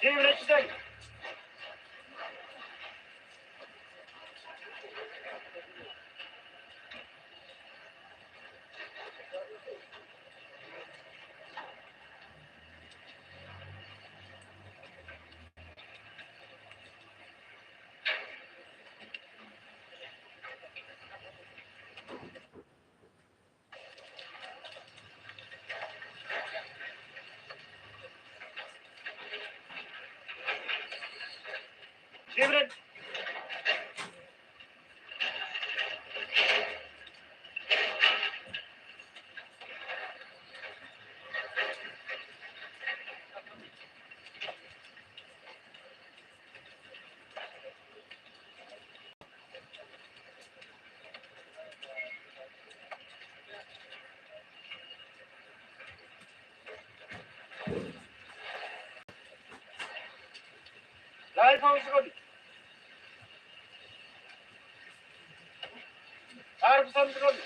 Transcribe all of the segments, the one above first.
Devletçiden. Devlet. Live house kodi. Harp sant kodi.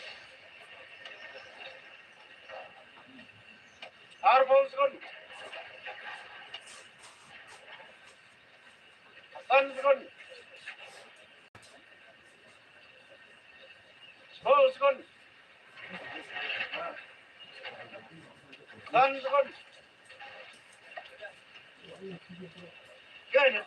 Harp house kodi. Sant kodi. House kodi. Sant kodi. Gene.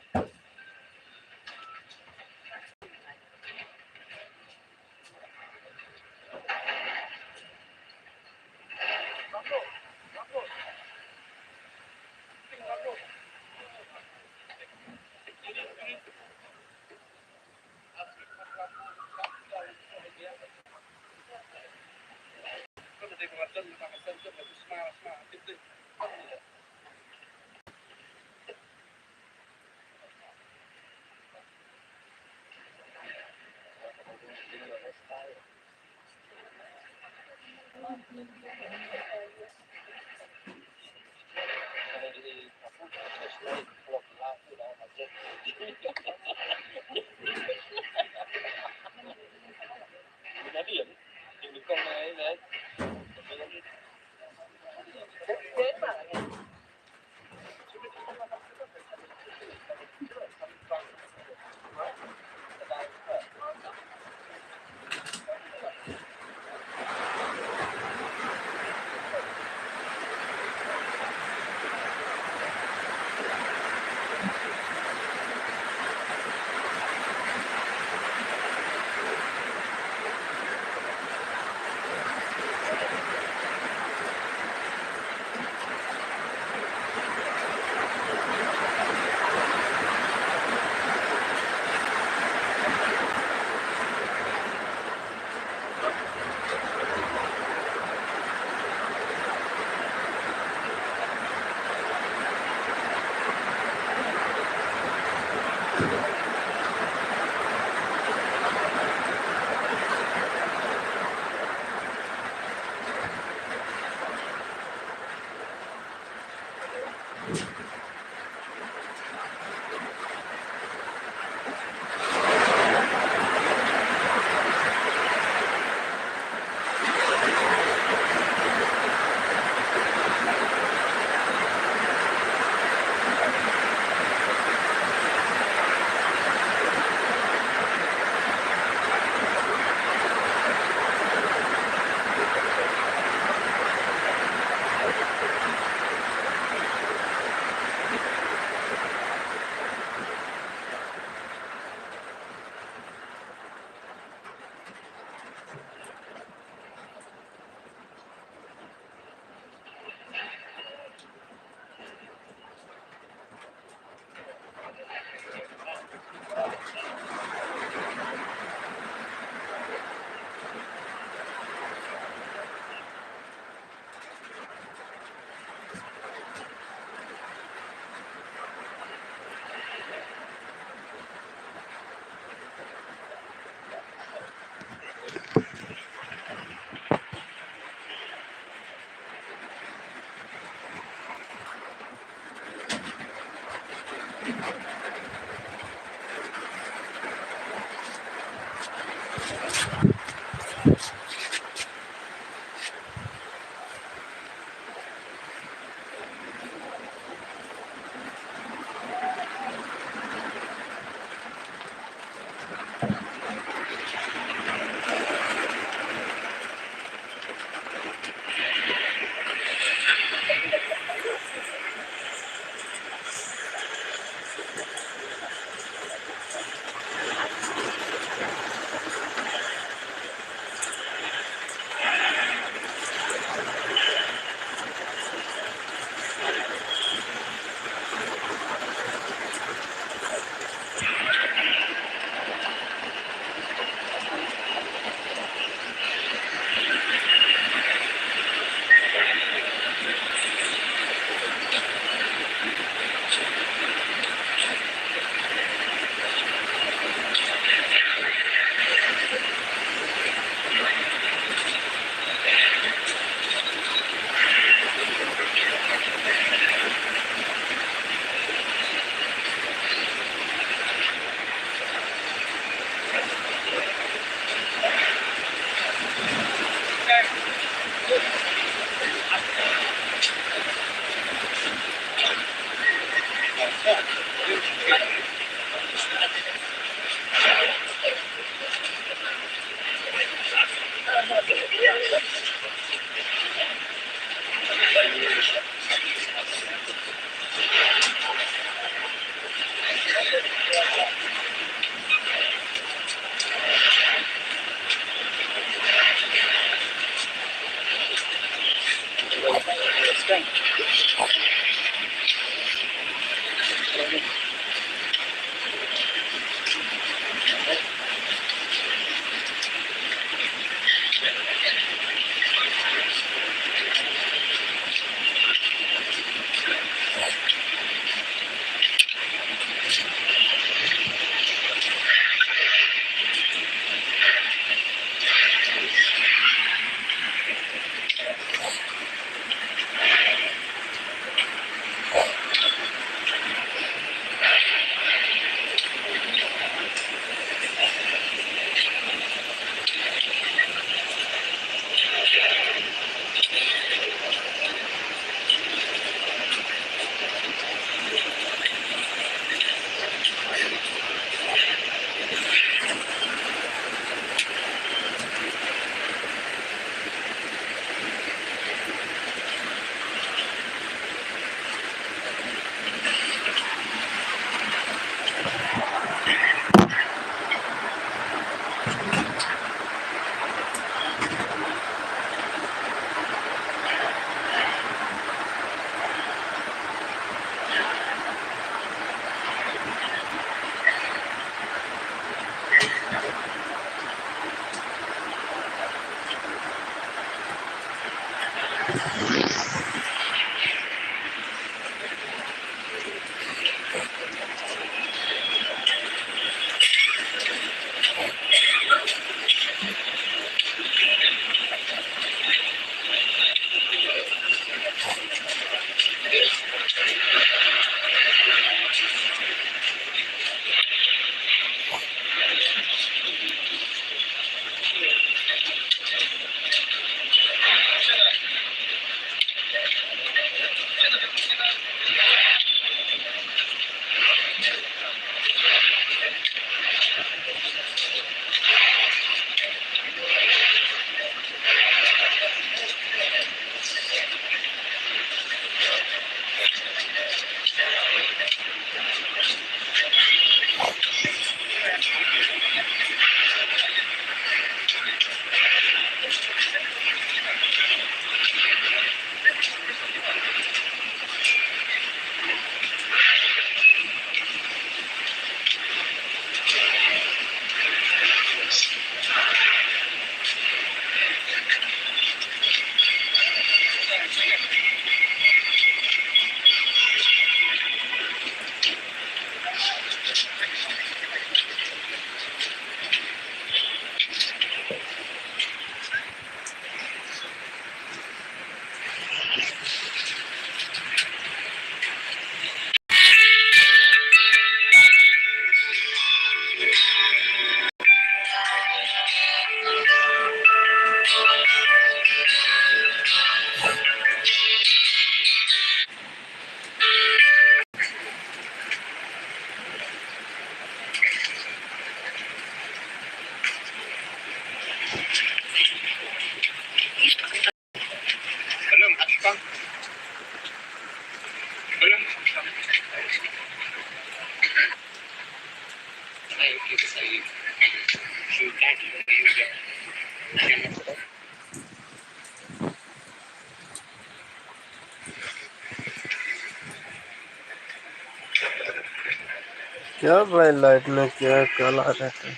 क्या भाई light में क्या काला रहता है।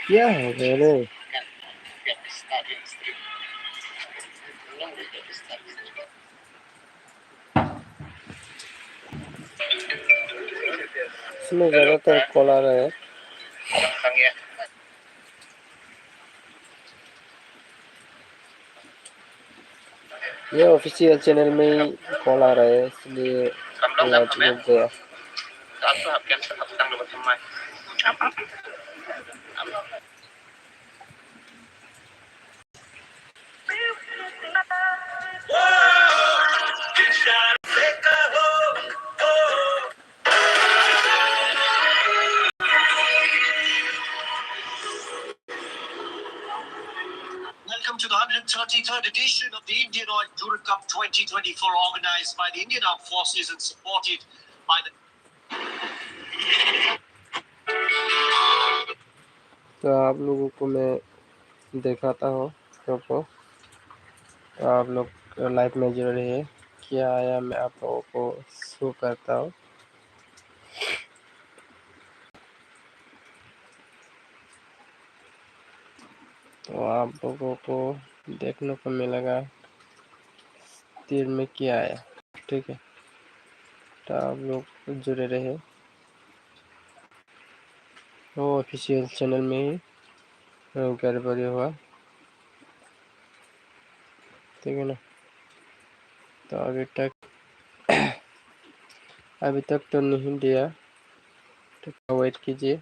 क्या है मेरे इसमें ज्यादातर कॉल आ रहा है। ये ऑफिशियल चैनल में ही कॉल आ रहा है, इसलिए लाइट लग गया। 23rd edition of the Indian Oil Tour Cup 2024, organised by the Indian Armed Forces and supported by the... तो आप लोगों को मैं दिखाता हूँ तो आप लोग लाइव में जुड़ रही है क्या आया, मैं आप लोगों को शो करता हूँ। तो आप लोगों को देखने को मिलेगा तीर में क्या आया, ठीक है। तो आप लोग जुड़े रहे, वो ऑफिशियल चैनल में ही गड़बड़ी हुआ, ठीक है ना। तो अभी तक तो नहीं दिया, तो वेट कीजिए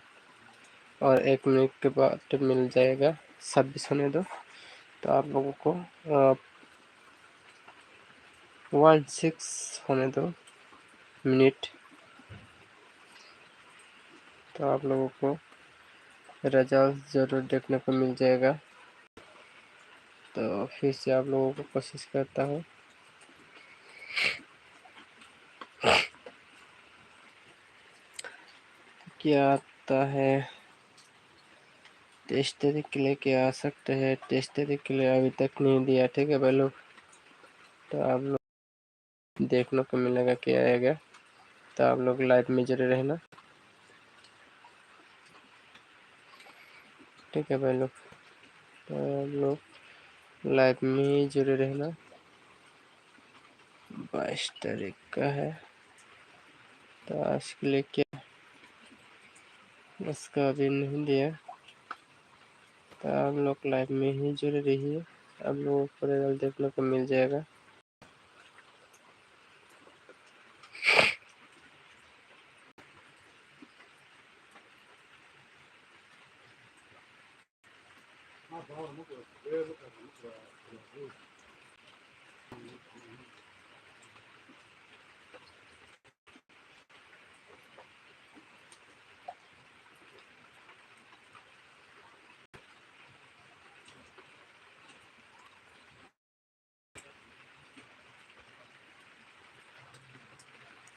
और 1 मिनट के बाद मिल जाएगा। 26 होने दो। तो आप लोगों को 16 होने दो मिनट, तो आप लोगों को रिजल्ट ज़रूर देखने को मिल जाएगा। तो फिर से आप लोगों को कोशिश करता हूँ। क्या आता है, 23 तारीख के लिए क्या आ सकते हैं। 23 तारीख के लिए अभी तक नहीं दिया, ठीक है भाई लोग। तो आप लोग देखने को मिलेगा क्या आएगा। तो आप लोग लाइव में जुड़े रहना, ठीक है भाई लोग। तो आप लोग लाइव में ही जुड़े रहना। 22 तारीख का है, तो आज के लिए क्या उसका अभी नहीं दिया। तो आप लोग लाइव में ही जुड़े रहिए, आप लोगों को रिजल्ट देखने को मिल जाएगा।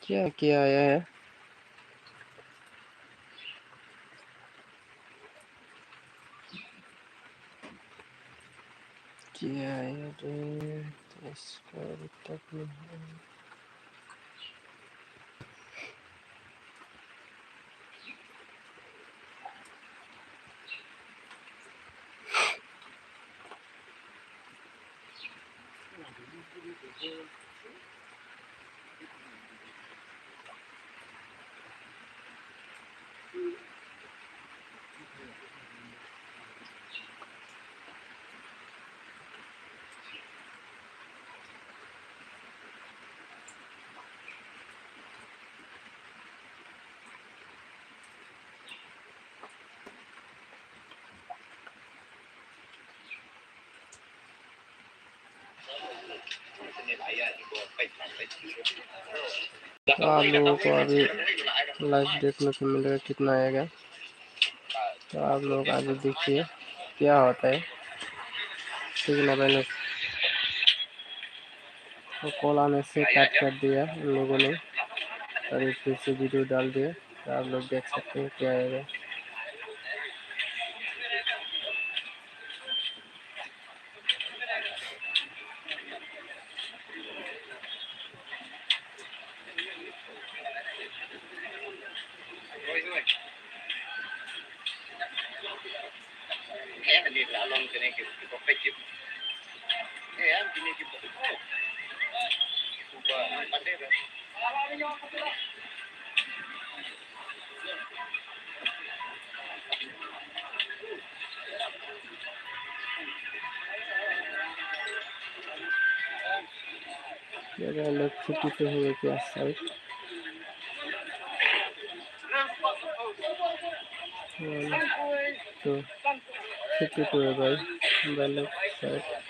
क्या क्या आया है, क्या आया रे, तो इसका अभी तक नहीं है। तो आप लोगों को अभी लाइव देखने को मिलेगा कितना आएगा। तो आप लोग आगे देखिए क्या होता है, ठीक है ना भाई लोग। तो कॉल आने से काट कर दिया उन लोगों ने, अभी फिर से वीडियो डाल दिया। तो आप लोग देख सकते हैं क्या आएगा। जगह लोग छुट्टी पे हुए क्या साइट, तो छुट्टी पे है भाई लोग साइट।